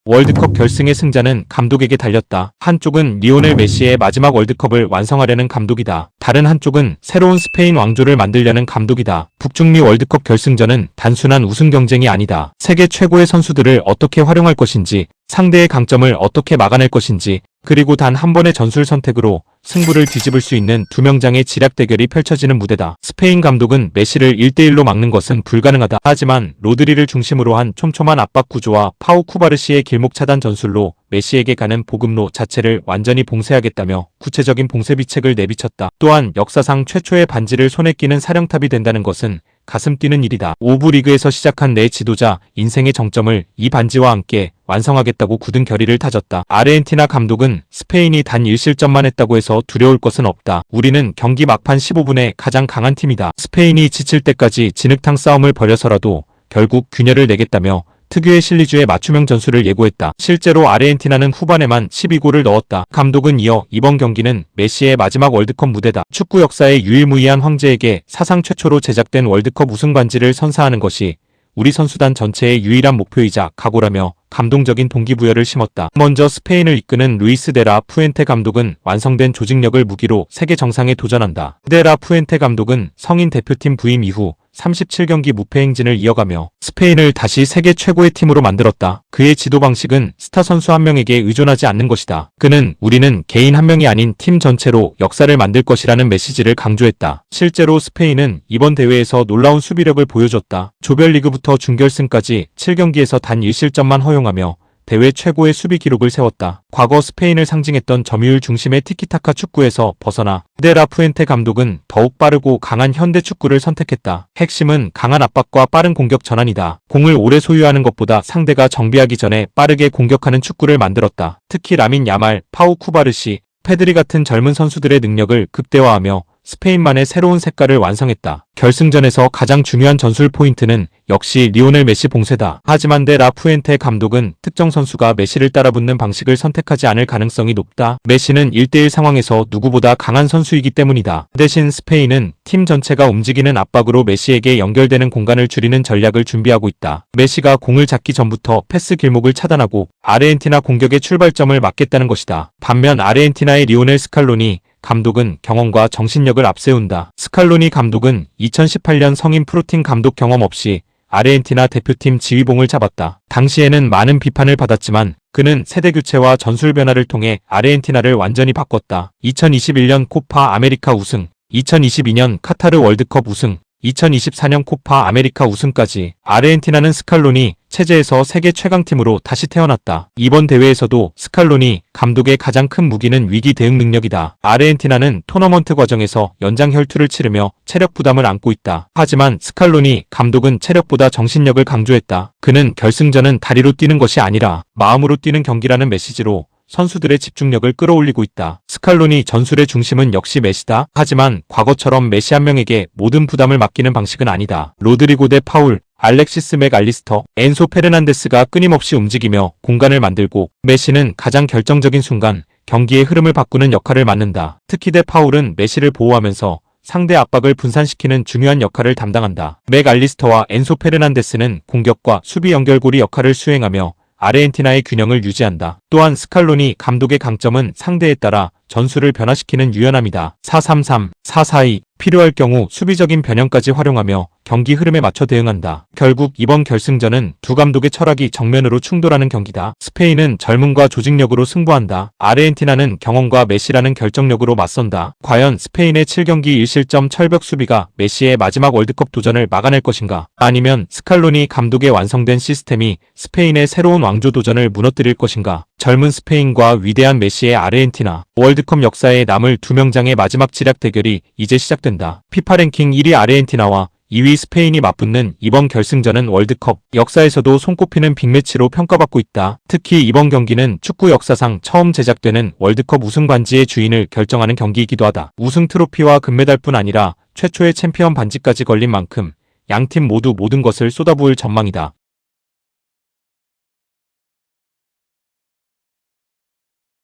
월드컵 결승의 승자는 감독에게 달렸다. 한쪽은 리오넬 메시의 마지막 월드컵을 완성하려는 감독이다. 다른 한쪽은 새로운 스페인 왕조를 만들려는 감독이다. 북중미 월드컵 결승전은 단순한 우승 경쟁이 아니다. 세계 최고의 선수들을 어떻게 활용할 것인지, 상대의 강점을 어떻게 막아낼 것인지, 그리고 단 한 번의 전술 선택으로 승부를 뒤집을 수 있는 두 명장의 지략 대결이 펼쳐지는 무대다. 스페인 감독은 메시를 1대1로 막는 것은 불가능하다. 하지만 로드리를 중심으로 한 촘촘한 압박 구조와 파우 쿠바르시의 길목 차단 전술로 메시에게 가는 보급로 자체를 완전히 봉쇄하겠다며 구체적인 봉쇄 비책을 내비쳤다. 또한 역사상 최초의 반지를 손에 끼는 사령탑이 된다는 것은 가슴 뛰는 일이다. 5부 리그에서 시작한 내 지도자 인생의 정점을 이 반지와 함께 완성하겠다고 굳은 결의를 다졌다. 아르헨티나 감독은 스페인이 단 1실점만 했다고 해서 두려울 것은 없다. 우리는 경기 막판 15분에 가장 강한 팀이다. 스페인이 지칠 때까지 진흙탕 싸움을 벌여서라도 결국 균열을 내겠다며 특유의 실리주의 맞춤형 전술을 예고했다. 실제로 아르헨티나는 후반에만 12골을 넣었다. 감독은 이어 이번 경기는 메시의 마지막 월드컵 무대다. 축구 역사의 유일무이한 황제에게 사상 최초로 제작된 월드컵 우승 반지를 선사하는 것이 우리 선수단 전체의 유일한 목표이자 각오라며 감동적인 동기부여를 심었다. 먼저 스페인을 이끄는 루이스 데라 푸엔테 감독은 완성된 조직력을 무기로 세계 정상에 도전한다. 데라 푸엔테 감독은 성인 대표팀 부임 이후 37경기 무패 행진을 이어가며 스페인을 다시 세계 최고의 팀으로 만들었다. 그의 지도 방식은 스타 선수 한 명에게 의존하지 않는 것이다. 그는 우리는 개인 한 명이 아닌 팀 전체로 역사를 만들 것이라는 메시지를 강조했다. 실제로 스페인은 이번 대회에서 놀라운 수비력을 보여줬다. 조별리그부터 준결승까지 7경기에서 단 1실점만 허용하며 대회 최고의 수비 기록을 세웠다. 과거 스페인을 상징했던 점유율 중심의 티키타카 축구에서 벗어나 데라 푸엔테 감독은 더욱 빠르고 강한 현대 축구를 선택했다. 핵심은 강한 압박과 빠른 공격 전환이다. 공을 오래 소유하는 것보다 상대가 정비하기 전에 빠르게 공격하는 축구를 만들었다. 특히 라민 야말, 파우 쿠바르시, 페드리 같은 젊은 선수들의 능력을 극대화하며 스페인만의 새로운 색깔을 완성했다. 결승전에서 가장 중요한 전술 포인트는 역시 리오넬 메시 봉쇄다. 하지만 데라 푸엔테 감독은 특정 선수가 메시를 따라붙는 방식을 선택하지 않을 가능성이 높다. 메시는 1대1 상황에서 누구보다 강한 선수이기 때문이다. 대신 스페인은 팀 전체가 움직이는 압박으로 메시에게 연결되는 공간을 줄이는 전략을 준비하고 있다. 메시가 공을 잡기 전부터 패스 길목을 차단하고 아르헨티나 공격의 출발점을 막겠다는 것이다. 반면 아르헨티나의 리오넬 스칼로니 감독은 경험과 정신력을 앞세운다. 스칼로니 감독은 2018년 성인 프로팀 감독 경험 없이 아르헨티나 대표팀 지휘봉을 잡았다. 당시에는 많은 비판을 받았지만 그는 세대 교체와 전술 변화를 통해 아르헨티나를 완전히 바꿨다. 2021년 코파 아메리카 우승, 2022년 카타르 월드컵 우승, 2024년 코파 아메리카 우승까지 아르헨티나는 스칼로니 체제에서 세계 최강팀으로 다시 태어났다. 이번 대회에서도 스칼로니 감독의 가장 큰 무기는 위기 대응 능력이다. 아르헨티나는 토너먼트 과정에서 연장 혈투를 치르며 체력 부담을 안고 있다. 하지만 스칼로니 감독은 체력보다 정신력을 강조했다. 그는 결승전은 다리로 뛰는 것이 아니라 마음으로 뛰는 경기라는 메시지로 선수들의 집중력을 끌어올리고 있다. 스칼로니 전술의 중심은 역시 메시다. 하지만 과거처럼 메시 한 명에게 모든 부담을 맡기는 방식은 아니다. 로드리고 대 파울, 알렉시스 맥알리스터, 엔소 페르난데스가 끊임없이 움직이며 공간을 만들고 메시는 가장 결정적인 순간 경기의 흐름을 바꾸는 역할을 맡는다. 특히 대 파울은 메시를 보호하면서 상대 압박을 분산시키는 중요한 역할을 담당한다. 맥알리스터와 엔소 페르난데스는 공격과 수비 연결고리 역할을 수행하며 아르헨티나의 균형을 유지한다. 또한 스칼로니 감독의 강점은 상대에 따라 전술을 변화시키는 유연함이다. 4-3-3, 4-4-2, 필요할 경우 수비적인 변형까지 활용하며 경기 흐름에 맞춰 대응한다. 결국 이번 결승전은 두 감독의 철학이 정면으로 충돌하는 경기다. 스페인은 젊음과 조직력으로 승부한다. 아르헨티나는 경험과 메시라는 결정력으로 맞선다. 과연 스페인의 7경기 1실점 철벽 수비가 메시의 마지막 월드컵 도전을 막아낼 것인가? 아니면 스칼로니 감독의 완성된 시스템이 스페인의 새로운 왕조 도전을 무너뜨릴 것인가? 젊은 스페인과 위대한 메시의 아르헨티나, 월드컵 역사에 남을 두 명장의 마지막 지략 대결이 이제 시작된다. 피파 랭킹 1위 아르헨티나와 2위 스페인이 맞붙는 이번 결승전은 월드컵 역사에서도 손꼽히는 빅매치로 평가받고 있다. 특히 이번 경기는 축구 역사상 처음 제작되는 월드컵 우승 반지의 주인을 결정하는 경기이기도 하다. 우승 트로피와 금메달뿐 아니라 최초의 챔피언 반지까지 걸린 만큼 양팀 모두 모든 것을 쏟아부을 전망이다.